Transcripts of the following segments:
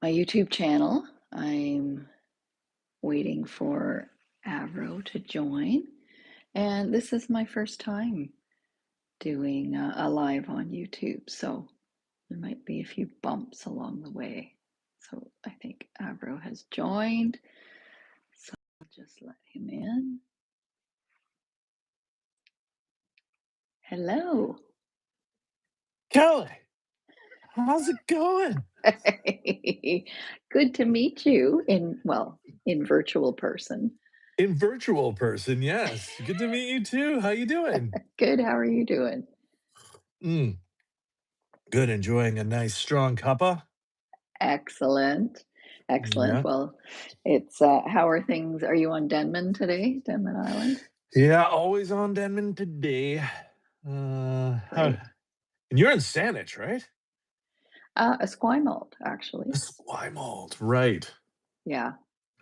my YouTube channel. I'm waiting for Avro to join, and this is my first time doing a live on YouTube, so there might be a few bumps along the way. So I think Avro has joined, so I'll just let him in. Hello. Kelly, how's it going? Good to meet you in virtual person. In virtual person, yes. Good to meet you too. How you doing? Good, how are you doing? Mm, good. Enjoying a nice strong cuppa. Excellent. Excellent. Yeah. Well, it's how are things? Are you on Denman today? Denman Island? Yeah, always on Denman today. How, Great. and you're in Saanich, right? Esquimalt, actually. Esquimalt, right. Yeah.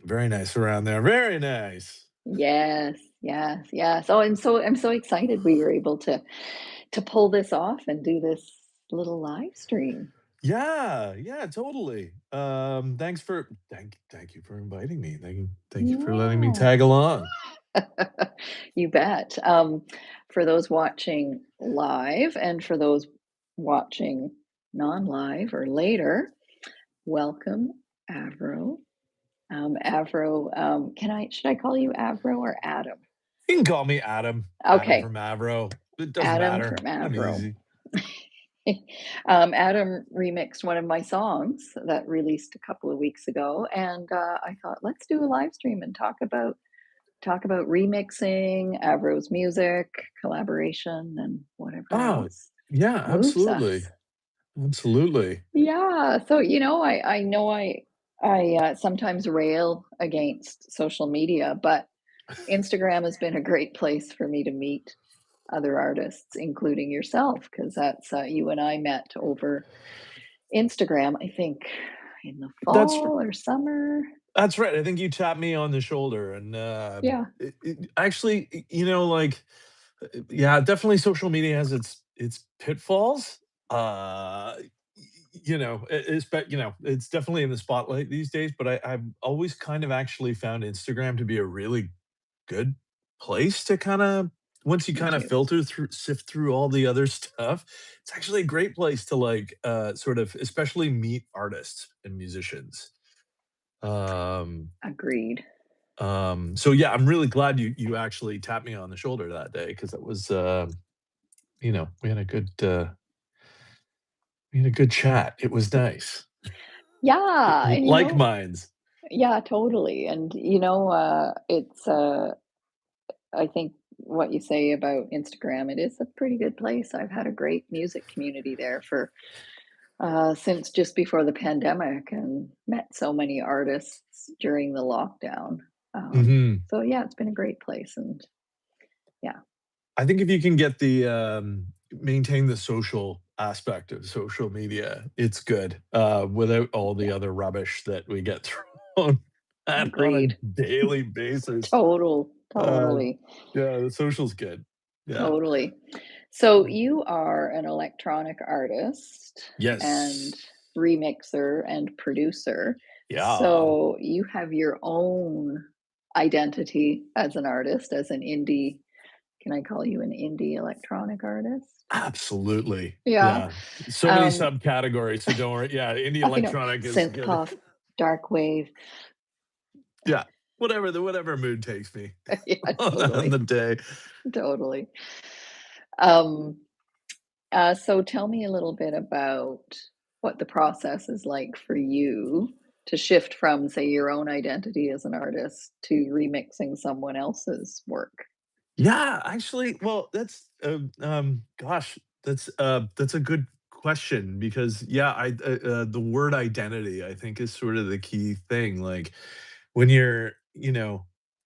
Very nice around there. Very nice. Yes, yes, yes. Oh, I'm so excited we were able to pull this off and do this little live stream. Yeah, yeah, totally. Thank you for inviting me. Thank you for letting me Yeah. tag along. You bet. For those watching live and for those watching non-live or later, welcome, Avro. Avro, should I call you Avro or Adam? You can call me Adam. Adam Okay, from Avro. It doesn't Adam matter. from I'm Avro. easy. Adam remixed one of my songs that released a couple of weeks ago, and I thought, let's do a live stream and talk about remixing, Avro's music, collaboration, and whatever Oh, else yeah, moves absolutely. us. Absolutely. Yeah, so I know I sometimes rail against social media, but Instagram has been a great place for me to meet other artists, including yourself, because that's you and I met over Instagram, I think in the That's fall or summer. that's right. I think you tapped me on the shoulder and, Yeah, actually, like, yeah, definitely social media has its pitfalls. It's definitely in the spotlight these days, but I've always kind of actually found Instagram to be a really good place to kinda once you me kinda too. filter through sift through all the other stuff, it's actually a great place to, like, sort of especially meet artists and musicians. Um, Agreed. so yeah, I'm really glad you actually tapped me on the shoulder that day because it was, we had a good chat. It was nice. Yeah, and Like minds. yeah, totally. And it's I think what you say about Instagram, it is a pretty good place. I've had a great music community there for since just before the pandemic and met so many artists during the lockdown. Mhm. So yeah, it's been a great place and yeah, I think if you can get maintain the social aspect of social media, it's good, without all the yeah, other rubbish that we get thrown at on a agreed. daily basis. Uh, Totally. yeah, the social's good. Yeah. Totally. So you are an electronic artist and Yes. remixer and producer. Yeah. So you have your own identity as an artist, as an indie. Can I call you an indie electronic artist? Absolutely. Yeah. Yeah. So many Um, subcategories, so don't worry. Yeah, indie electronic is synth good. pop, dark wave. Yeah. Whatever mood takes me Yeah, on totally. the day. Totally. Um, so tell me a little bit about what the process is like for you to shift from, say, your own identity as an artist to remixing someone else's work. Yeah, actually, well, that's a good question because yeah, the word identity I think is sort of the key thing. Like when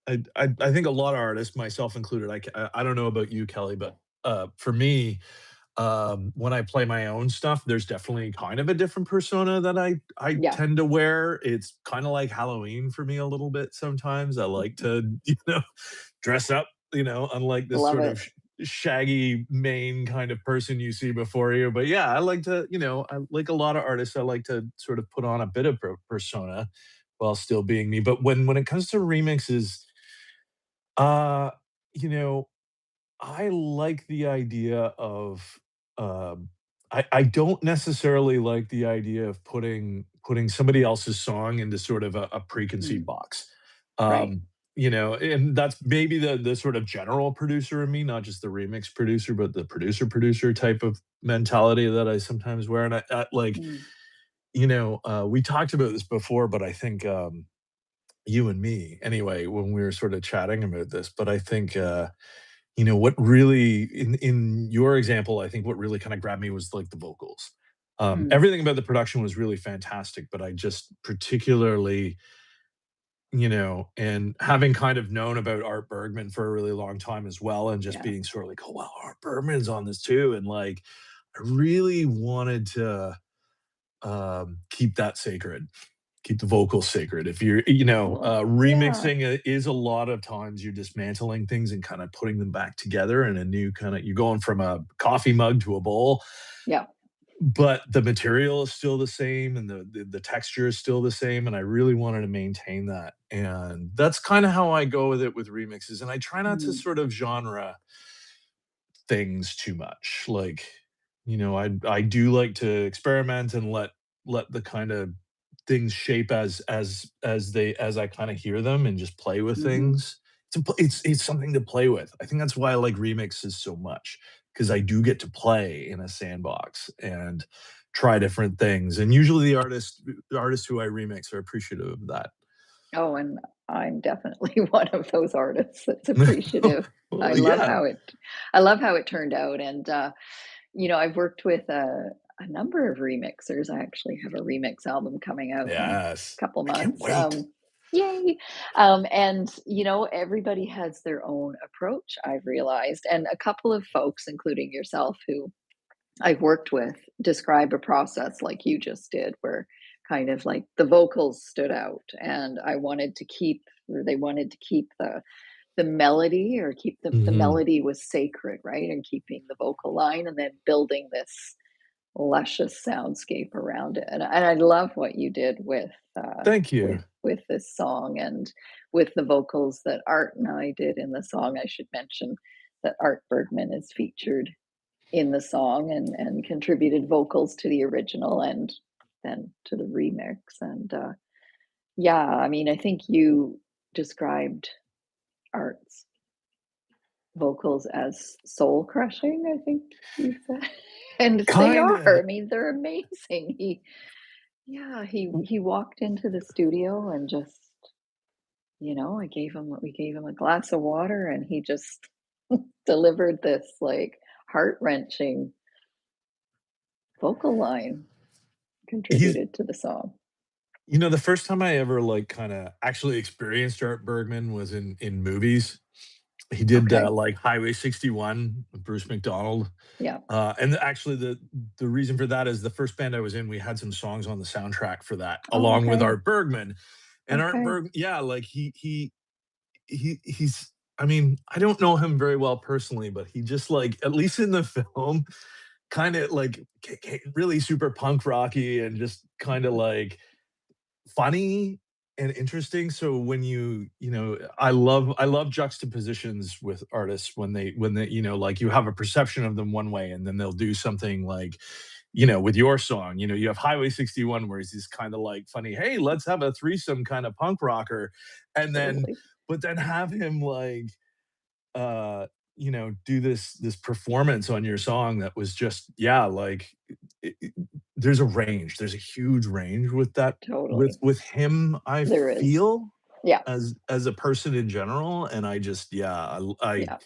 I think a lot of artists, myself included, I don't know about you, Kelly, but for me, when I play my own stuff, there's definitely kind of a different persona that I Yeah, tend to wear. It's kind of like Halloween for me a little bit sometimes. I like to, dress up, unlike this love sort of it. shaggy mane kind of person you see before you. But yeah, I like to, I like a lot of artists, I like to sort of put on a bit of persona while still being me. But when it comes to remixes, uh, you know, I like the idea of, um I don't necessarily like the idea of putting somebody else's song into sort of a preconceived Mm, box. right. Um, and that's maybe the sort of general producer in me, not just the remix producer, but the producer type of mentality that I sometimes wear. And like, Mm, we talked about this before, but I think, you and me anyway, when we were sort of chatting about this, but I think, what really in your example, I think what really kinda grabbed me was, like, the vocals. mm, Everything about the production was really fantastic, but I just particularly, and having kind of known about Art Bergman for a really long time as well, and just yeah. being sort of like, "Oh, wow, Art Bergman's on this too," and, like, I really wanted to, keep that sacred. Keep the vocals sacred. If you're, Well, yeah. remixing is a lot of times you're dismantling things and kind of putting them back together in a new kind of, you're going from a coffee mug to a bowl, Yeah. but the material is still the same and the texture is still the same. And I really wanted to maintain that. And that's kind of how I go with it with remixes. And I try not to Mm, sort of genre things too much. Like, I do like to experiment and let the kind of things shape as I kind of hear them and just play with mhm. things. It's something to play with. I think that's why I like remixes so much because I do get to play in a sandbox and try different things. And usually the artists who I remix are appreciative of that. Oh, and I'm definitely one of those artists that's appreciative. I Well, love yeah. how it I love how it turned out, and, I've worked with a number of remixers. I actually have a remix album coming out in Yes. a couple I can't months, wait. yay! And, everybody has their own approach, I've realized, and a couple of folks, including yourself, who I've worked with describe a process like you just did, where kind of like the vocals stood out, and I wanted to keep or they wanted to keep the melody or keep the Mhm. melody was sacred, right? And keeping the vocal line and then building this luscious soundscape around it. And I love what you did uh, Thank with you. with this song and with the vocals that Art and I did in the song. I should mention that Art Bergman is featured in the song and contributed vocals to the original and then to the remix. And yeah, I mean, I think you described Art's vocals as soul crushing, I think you said. And they are. I Kinda. mean, they're amazing. Yeah, he walked into the studio and just, I gave him we gave him a glass of water and he just delivered this like heart-wrenching vocal line, He's contributed to the song. the first time I ever, like, kinda actually experienced Art Bergman was in movies. He did, Okay. like, Highway 61 with Bruce McDonald, Yeah. and actually, the reason for that is the first band I was in, we had some songs on the soundtrack for that, Oh, along with okay. Art Bergman, and Art Okay. Berg yeah, like, he's I mean, I don't know him very well personally, but he just, like, at least in the film, kinda, like, really super punk rocky and just kinda, like, funny and interesting. So when I love juxtapositions with artists when they, like you have a perception of them one way and then they'll do something like, with your song, you have Highway 61 where he's this kind of like funny, hey, let's have a threesome kind of punk rocker. And then, Totally. but then have him like, do this performance on your song that was just, yeah, like there's a range. There's a huge range with that with Totally. with him, I There is. feel Yeah. as a person in general. And I just, yeah, I Yeah.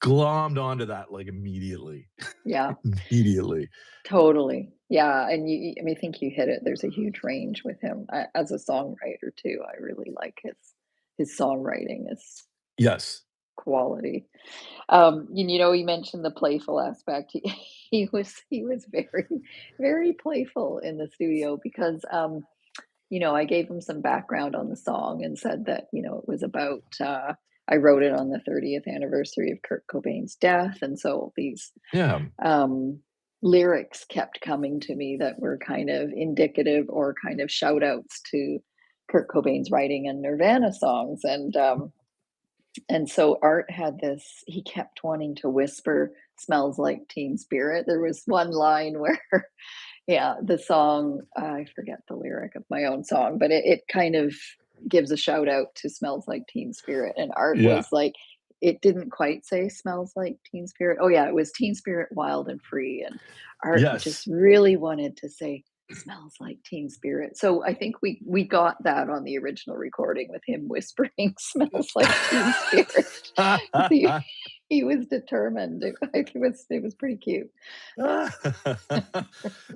glommed onto that like immediately. Yeah. Immediately. Totally. Yeah, and I mean, I think you hit it. There's a huge range with him as a songwriter too. I really like his songwriting is Yes. quality. You mentioned the playful aspect. He was very very playful in the studio because I gave him some background on the song and said that it was about I wrote it on the 30th anniversary of Kurt Cobain's death, and so these Yeah. um, lyrics kept coming to me that were kind of indicative or kind of shout outs to Kurt Cobain's writing and Nirvana songs. And so Art had this, he kept wanting to whisper smells like Teen Spirit. There was one line where yeah, the song, I forget the lyric of my own song, but it kind of gives a shout out to Smells Like Teen Spirit, and Art Yeah. was like, it didn't quite say Smells Like Teen Spirit. Oh, yeah, it was Teen Spirit, Wild and Free, and Art just Yes. really wanted to say, Smells Like Teen Spirit. So I think we got that on the original recording with him whispering Smells Like Teen Spirit. 'Cause he was determined. It was pretty cute.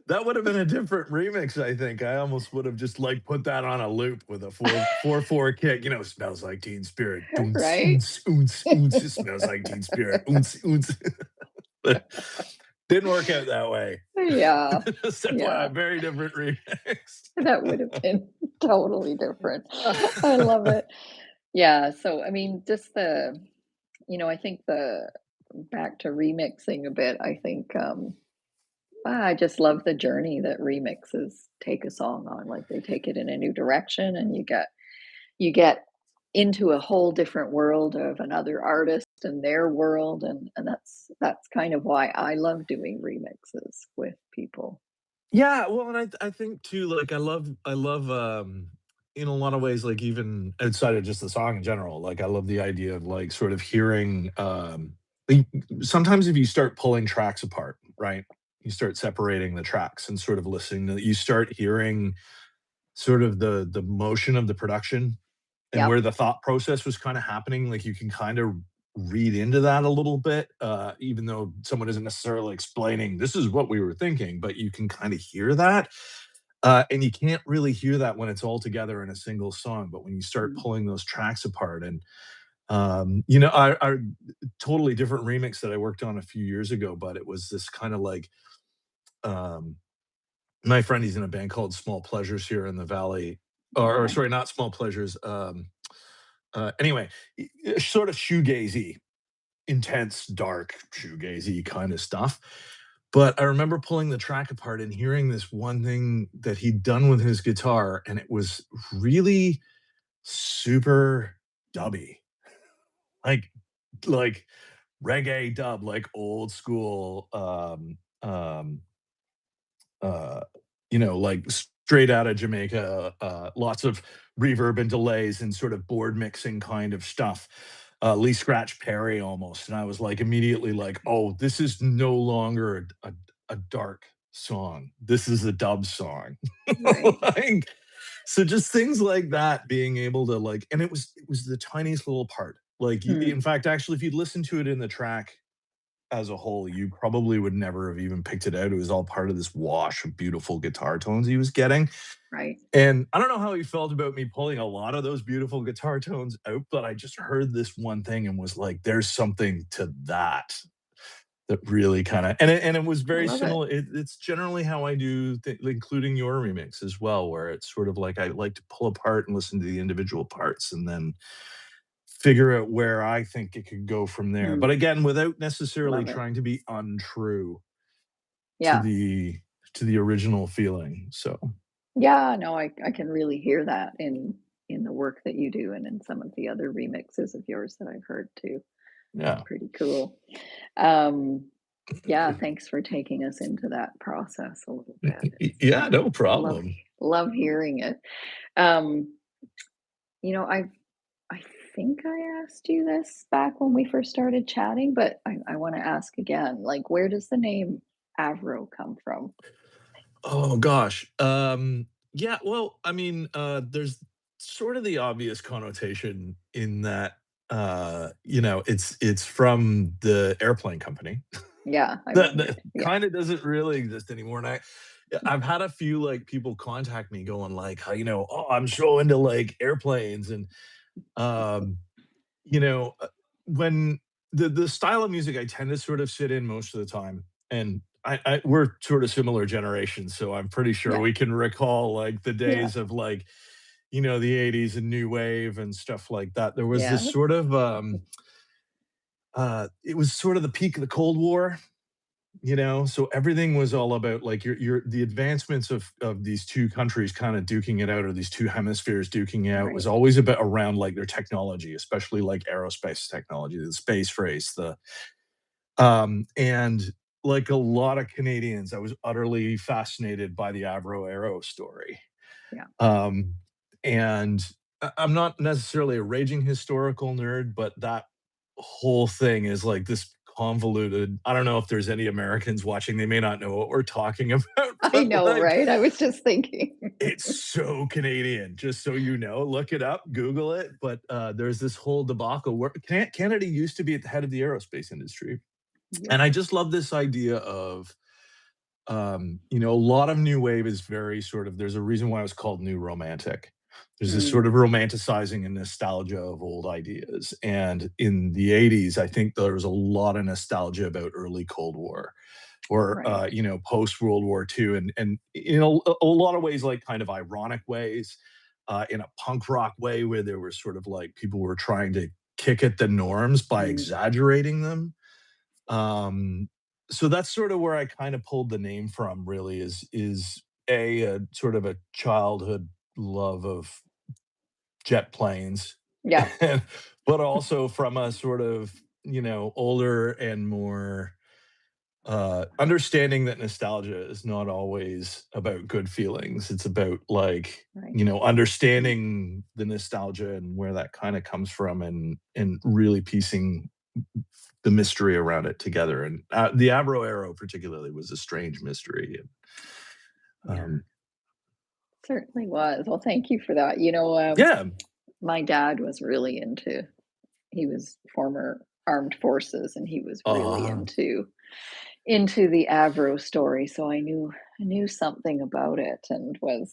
That would have been a different remix, I think. I almost would have just, like, put that on a loop with a 4/4 kick, "Smells like Teen Spirit. Oonce, Right? oonce, oonce, oonce. It smells like Teen Spirit. Oonce, oonce." But didn't work out that way. Yeah, Just FYI, yeah, very different remix. that would have been totally different. I love it. Yeah, so, I mean, just I think the back to remixing a bit, I think, I just love the journey that remixes take a song on, like, they take it in a new direction, and you get into a whole different world of another artist and their world, and that's kind of why I love doing remixes with people. Yeah, well, and I think too, like, I love, in a lot of ways, like, even outside of just the song in general, like, I love the idea of, like, sort of hearing, like, sometimes if you start pulling tracks apart, right? You start separating the tracks and sort of listening to you start hearing sort of the motion of the production and Yep. where the thought process was kinda happening, like, you can kind of read into that a little bit, even though someone isn't necessarily explaining, "This is what we were thinking," but you can kinda hear that, and you can't really hear that when it's all together in a single song, but when you start Mm. pulling those tracks apart and, I totally different remix that I worked on a few years ago, but it was this kinda like, um my friend, he's in a band called Small Pleasures here in the Valley, or Okay. sorry, not Small Pleasures, anyway, sort of shoegazy, intense, dark shoegazy kind of stuff. But I remember pulling the track apart and hearing this one thing that he'd done with his guitar, and it was really super dubby, like like reggae dub, like old school, uh, like straight out of Jamaica, lots of reverb and delays and sort of board mixing kind of stuff. Lee Scratch Perry almost. And I was like immediately like, oh, this is no longer a dark song. This is a dub song. Right. Like, so just things like that being able to like, and it was the tiniest little part. Like Mm. in fact, actually, if you'd listen to it in the track, as a whole, you probably would never have even picked it out. It was all part of this wash of beautiful guitar tones he was getting. Right. And I don't know how he felt about me pulling a lot of those beautiful guitar tones out, but I just heard this one thing and was like, there's something to that that really kind of and it was I very love it. similar. It's generally how I do, including your remix as well, where it's sort of like I like to pull apart and listen to the individual parts and then figure out where I think it could go from there. Mm. But again, without necessarily Love it. trying to be untrue to Yeah. the original feeling. So, Yeah, no, I can really hear that in the work that you do and in some of the other remixes of yours that I've heard too. It's yeah. pretty cool. Um, yeah, thanks for taking us into that process a little bit. It's Yeah, no love problem. love hearing it. Um, I think I asked you this back when we first started chatting, but I want to ask again. Like, where does the name Avro come from? Oh gosh. Yeah, well, I mean, there's sort of the obvious connotation in that it's from the airplane company. Yeah, I That wondered. Yeah. kind of doesn't really exist anymore. And I've had a few like people contact me going like, oh, I'm so into like airplanes and um you know, when the style of music I tend to sort of sit in most of the time, and we're sort of similar generations, so I'm pretty sure Yeah. we can recall like the Yeah. days of like, the 80s and new wave and stuff like that. There was this Yeah. sort of it was sort of the peak of the Cold War, so everything was all about like your the advancements of these two countries kind of duking it out, or these two hemispheres duking it out, was Right. always about around like their technology, especially like aerospace technology, the space race, the and like a lot of Canadians, I was utterly fascinated by the Avro Aero story. Yeah. Um, and I'm not necessarily a raging historical nerd, but that whole thing is like this convoluted. I don't know if there's any Americans watching, they may not know what we're talking about, I but know, like right? I was just thinking. it's so Canadian, just so you know. Look it up, Google it. But there's this whole debacle where Canada used to be at the head of the aerospace industry. And Yep. I just love this idea of a lot of new wave is very sort of, there's a reason why it was called new romantic. There's this sort Mm, of romanticizing and nostalgia of old ideas. And in the 80s, I think there was a lot of nostalgia about early Cold War, or right. post World War II, and in a lot of ways, like kind of ironic ways, in a punk rock way, where there were sort of like people were trying to kick at the norms by Mm, exaggerating them. um, so that's sort of where I kind of pulled the name from, really, is a sort of a childhood love of jet planes, yeah. and but also from a sort of, older and more understanding that nostalgia is not always about good feelings. It's about like, Right. understanding the nostalgia and where that kind of comes from, and really piecing the mystery around it together. And the Avro Arrow particularly was a strange mystery. Yeah. Um, Certainly was. Well, thank you for that. yeah. My dad was really into he was former armed forces, and he was really Uh, into the Avro story, so I knew something about it, and was,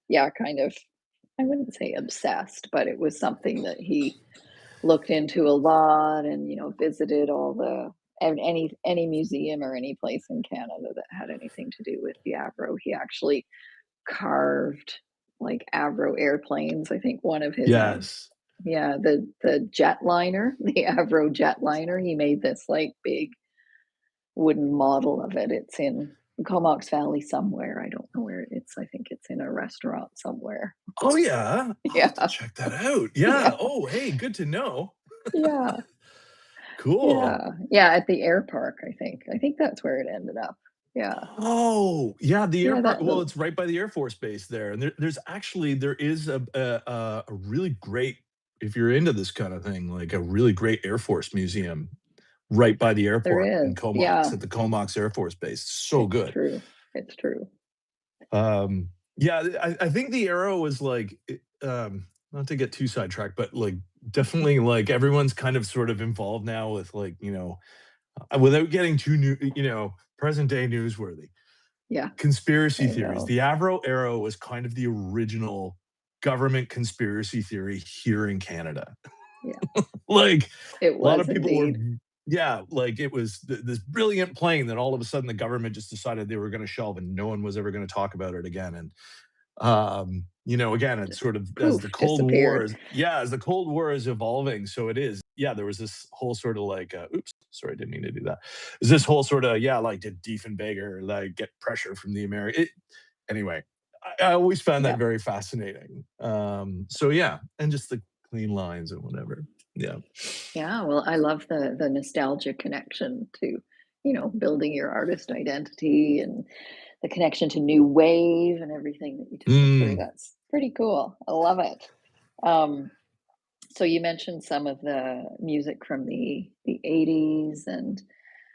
yeah, kind of, I wouldn't say obsessed, but it was something that he looked into a lot, and, visited all the and any museum or any place in Canada that had anything to do with the Avro. He actually carved, like, Avro airplanes. I think one of his, yes. yeah, the jetliner, the Avro jetliner, he made this, like, big wooden model of it. It's in Comox Valley somewhere. I don't know where it's. I think it's in a restaurant somewhere. Oh, yeah. I'll have to Yeah, check that out. Yeah. yeah, Oh, hey, good to know. yeah, Cool. yeah, yeah, at the air park, I think. I think that's where it ended up. Yeah, Oh, yeah, the yeah, airport, that well, the it's right by the Air Force Base there, and there is a really great, if you're into this kind of thing, like a really great Air Force museum right by the there airport in is. Comox, Yeah, at the Comox Air Force Base. So it's good. true. It's true. Yeah, I think the Arrow was like, not to get too sidetracked, but like definitely like everyone's kind of sort of involved now with like, without getting too new, present day newsworthy. Yeah, Conspiracy I theories. know. The Avro Arrow was kind of the original government conspiracy theory here in Canada. Yeah, Like, it a lot was of people were, indeed. yeah, like it was this brilliant plane that all of a sudden the government just decided they were gonna shelve, and no one was ever gonna talk about it again. And again, it's Just sort of as the poof, Cold War disappeared. is, yeah, as the Cold War is evolving, so it is. Yeah, there was this whole sort of like, oops, sorry, I didn't mean to do that. There's this whole sort of, yeah, like, did Diefenbaker like get pressure from the American? Anyway, I always found that Yeah. very fascinating. So yeah, and just the clean lines and whatever. Yeah. Yeah, well, I love the nostalgia connection to, building your artist identity, and the connection to new wave and everything that you took us through. Mm. That's pretty cool. I love it. Um, so you mentioned some of the music from the 80s,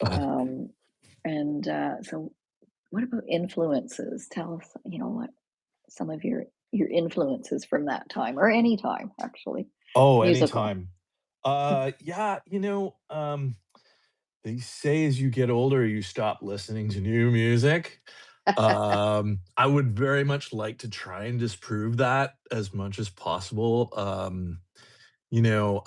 Uh, um, so what about influences? Tell us, what some of your influences from that time, or any time actually, oh, musical. anytime. Yeah, they say as you get older, you stop listening to new music. I would very much like to try and disprove that as much as possible. you know,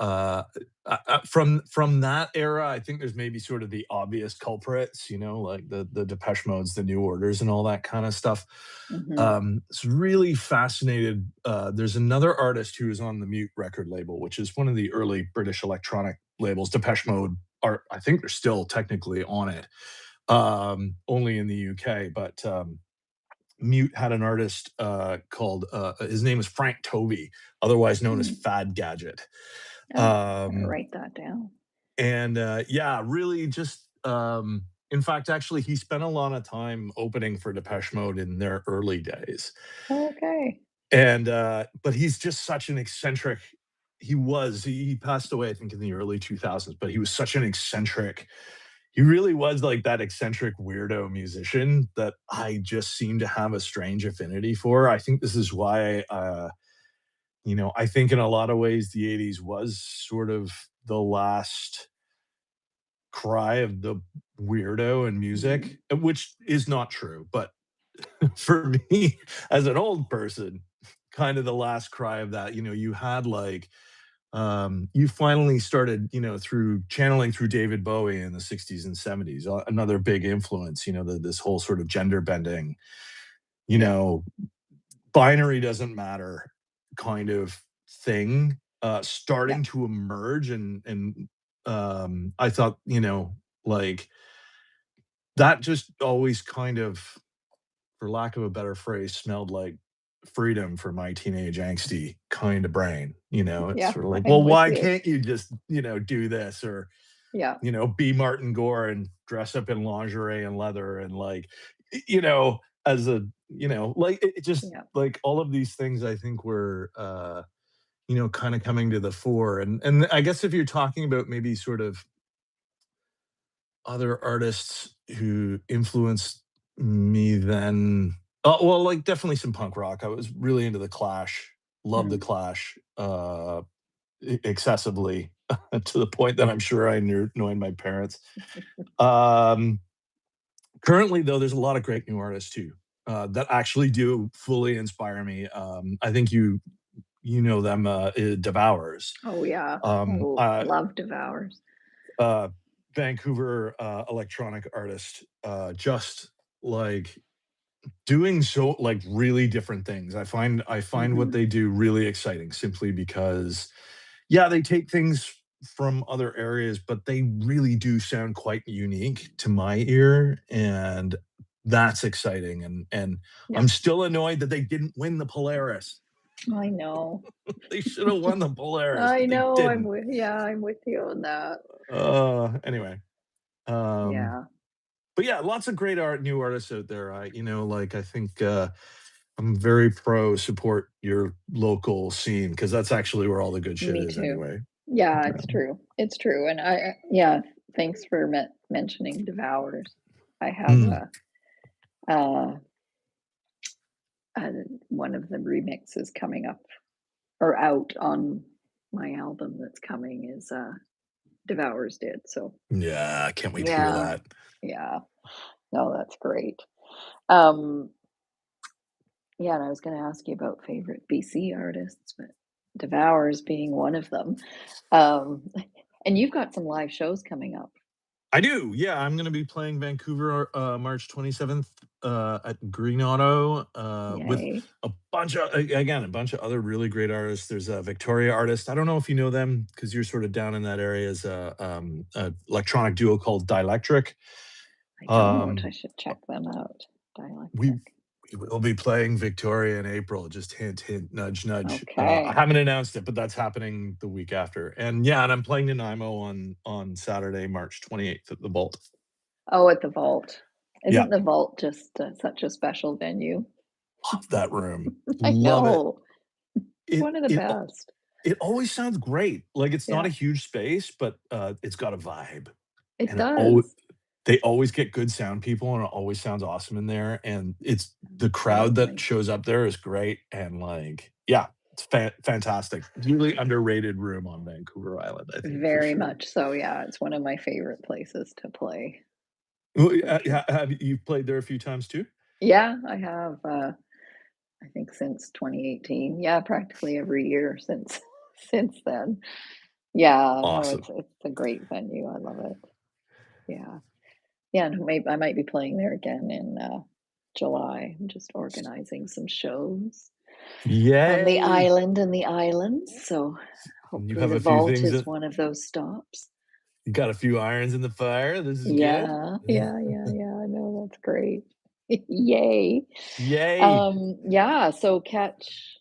from that era, I think there's maybe sort of the obvious culprits, you know, like the Depeche Modes, the New Orders, and all that kind of stuff. Mhm. It's really fascinated. There's another artist who is on the Mute record label, which is one of the early British electronic labels. Depeche Mode are, I think, they're still technically on it, only in the UK. But Mute had an artist called his name is Frank Tovey, otherwise known as Mm. Fad Gadget. Oh, better Um, write that down. and yeah, really just in fact, actually, he spent a lot of time opening for Depeche Mode in their early days. Okay. And but he's just such an eccentric. He passed away, I think, in the early 2000s, but he was such an eccentric. He really was like that eccentric weirdo musician that I just seem to have a strange affinity for. I think this is why I think in a lot of ways the 80s was sort of the last cry of the weirdo in Mm. music, which is not true, but for me as an old person, kind of the last cry of that. You had like you finally started, through channeling through David Bowie in the 60s and 70s, another big influence, this whole sort of gender bending, you Yeah. know, binary doesn't matter kind of thing, Yeah. starting to emerge. And I thought, like that just always kind of, for lack of a better phrase, smelled like freedom for my teenage angsty kind of brain. It's Yeah. sort of like, I'm well, with why you. can't you just, do this, or, Yeah. be Martin Gore and dress up in lingerie and leather and like, as a, like it just Yeah. like all of these things I think were kind of coming to the fore. And I guess if you're talking about maybe sort of other artists who influenced me then, well, like definitely some punk rock. I was really into the Clash, loved the Mm. Clash excessively to the point that I'm sure I annoyed my parents. Um, Currently, though, there's a lot of great new artists too that actually do fully inspire me. I think you know them, Devours. Oh, yeah. Um, Oh, uh, love Devours. uh, Vancouver electronic artist, just like doing so like really different things. I find what Mhm. they do really exciting simply because, yeah, they take things from other areas, but they really do sound quite unique to my ear, and that's exciting. And Yeah. I'm still annoyed that they didn't win the Polaris. I know. They should have won the Polaris, I but they know. didn't. I'm with you on that. Anyway, um Yeah. but yeah, lots of great new artists out there. Like I think I'm very pro support your local scene because that's actually where all the good shit Me is too. anyway. Yeah, Yeah. it's true. It's true. And yeah, thanks for mentioning Devours. I have Mm, uh, uh, one of the remixes coming up or out on my album that's coming is Devours did. So yeah, I can't wait to hear yeah, that. yeah. No, that's great. Um, yeah, and I was going to ask you about favorite BC artists, but Devours being one of them. Um, and you've got some live shows coming up. I do. Yeah, I'm going to be playing Vancouver March 27th at Green Auto with Yay. a bunch of other really great artists. There's a Victoria artist. I don't know if you know them because you're sort of down in that area. Is a electronic duo called Dielectric. I don't. I Um, should check them out. we Dialectric. we will be playing Victoria in April. Just hint, hint, nudge, nudge. I Okay. haven't announced it, but that's happening the week after. And yeah, and I'm playing Nanaimo on Saturday, March 28th at the Vault. Oh, at the Vault. Yeah, Isn't the Vault just such a special venue? love that room. I Love it. know. It's It one of the it best. it always sounds great. Like it's not Yeah, a huge space, but it's got a vibe, it and does. they always get good sound people, and it always sounds awesome in there. And it's the crowd that Absolutely. shows up there is great, and like, yeah, it's fantastic. Really underrated room on Vancouver Island, I think for Very sure. much so. Yeah, it's one of my favorite places to play Well, for sure. have you played there a few times too? Yeah, I have. I think since 2018. Yeah, practically every year since. since then. Yeah, no, Awesome. it's a great venue. I love it. Yeah. Yeah, and maybe I might be playing there again in July. I'm just organizing some shows on the Yay! island and the islands. So You hopefully have the a few vault things is that one of those stops. you got a few irons in the fire. This is good. Yeah, yeah, yeah, yeah. I know that's great. Yay. Yay! Yeah, so catch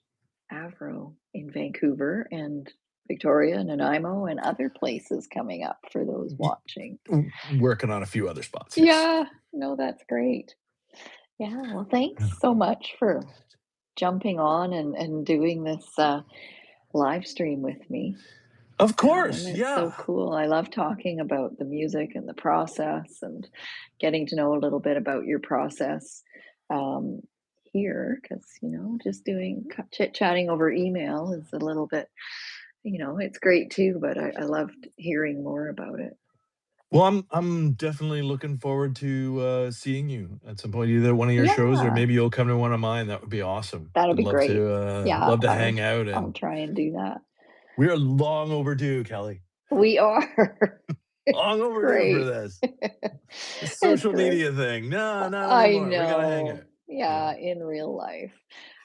Avro in Vancouver and Victoria and Nanaimo and other places coming up for those Y- watching. Working on a few other spots, yes. Yeah, no, that's great. Yeah, well, thanks so much for jumping on and doing this live stream with me. Of Adam, course, it's so yeah. cool. I love talking about the music and the process and getting to know a little bit about your process um, here because, just doing chit chatting over email is a little bit, it's great too, but I loved hearing more about it. Well, I'm definitely looking forward to seeing you at some point, either one of your shows or Yeah, maybe you'll come to one of mine. That would be awesome. that'll I'd be great. Yeah, love to hang out, I'll and try and do that. we are long overdue, Kelly. We are. Long It's overdue for great. this. The It's social great. media thing. No, not I anymore. We gotta hang know. out. Yeah. Yeah, in real life.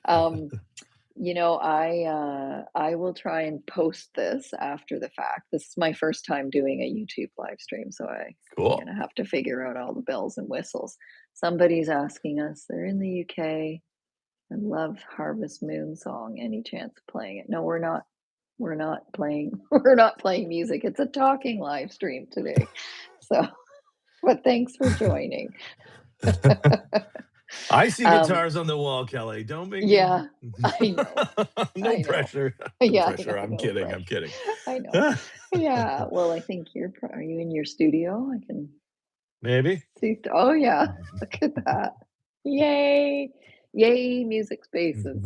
Um, I will try and post this after the fact. This is my first time doing a YouTube live stream, so I'm Cool. gonna have to figure out all the bells and whistles. Somebody's asking us, they're in the UK and love Harvest Moon song. Any chance of playing it? No, we're not. We're not playing. We're not playing music. It's a talking live stream today. So, but thanks for joining. I see Um, guitars on the wall, Kelly. Don't make me. yeah, I know. No I know. pressure. No Yeah, I pressure. know, I'm no kidding. I'm pressure. kidding. I know. Yeah, well, I think are you in your studio? I can Maybe. see. Oh, yeah, look at that. Yay. Yay, music spaces.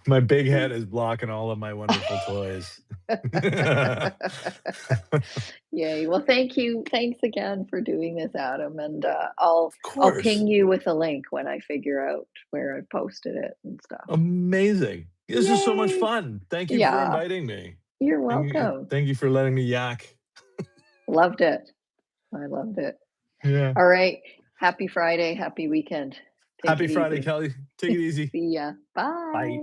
My big head is blocking all of my wonderful toys. Yay. Well, thank you. Thanks again for doing this, Adam, and, Of I'll course. ping you with a link when I figure out where I posted it and stuff. Amazing. This is so much Yay. fun. Thank you for Yeah, inviting me. you're And welcome. thank you for letting me yak. Loved it. I loved it. Yeah. All right. Happy Friday. Happy weekend. Take Happy it Friday, easy. Kelly. Take it easy. See ya. Bye. Bye.